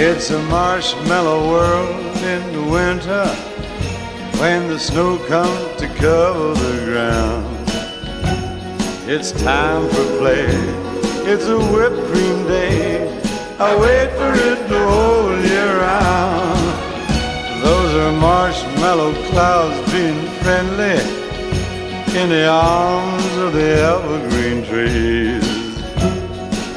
It's a marshmallow world in the winter when the snow comes to cover the ground. It's time for play, it's a whipped cream day. I wait for it the whole year round. Those are marshmallow clouds being friendly in the arms of the evergreen trees.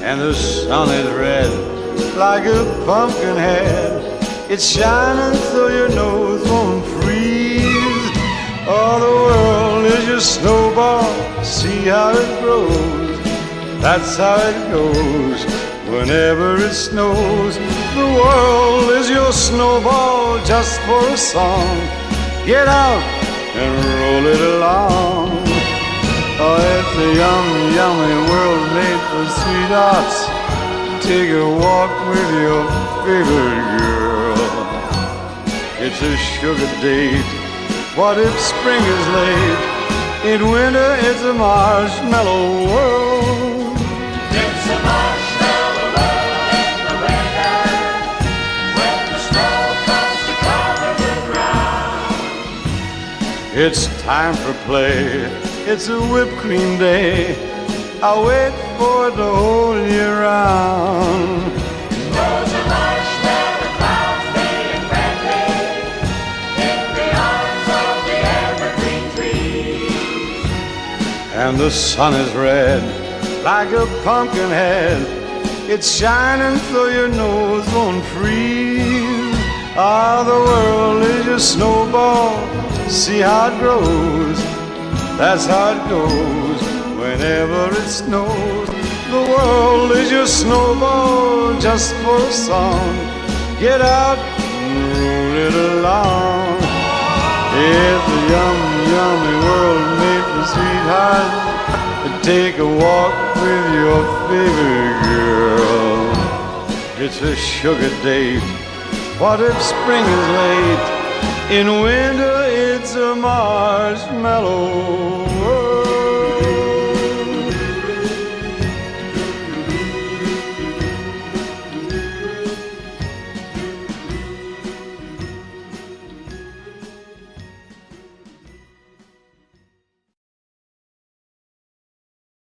And the sun is red like a pumpkin head. It's shining so your nose won't freeze. Oh, the world is your snowball, see how it grows. That's how it goes whenever it snows. The world is your snowball just for a song. Get out and roll it along. Oh, it's a yummy, yummy world made for sweethearts. Take a walk with your favorite girl. It's a sugar date. What if spring is late? In winter it's a marshmallow world. It's a marshmallow world in the winter when the snow comes to cover the ground. It's time for play, it's a whipped cream day. I wait for it the whole year round. Those are marshmallow clouds being friendly in the arms of the evergreen trees. And the sun is red like a pumpkin head. It's shining so your nose won't freeze. Ah, the world is your snowball, see how it grows. That's how it goes whenever it snows. The world is your snowball just for a song. Get out and roll it along. It's a yummy, yummy world made for sweethearts. Take a walk with your favorite girl. It's a sugar date. What if spring is late? In winter it's a marshmallow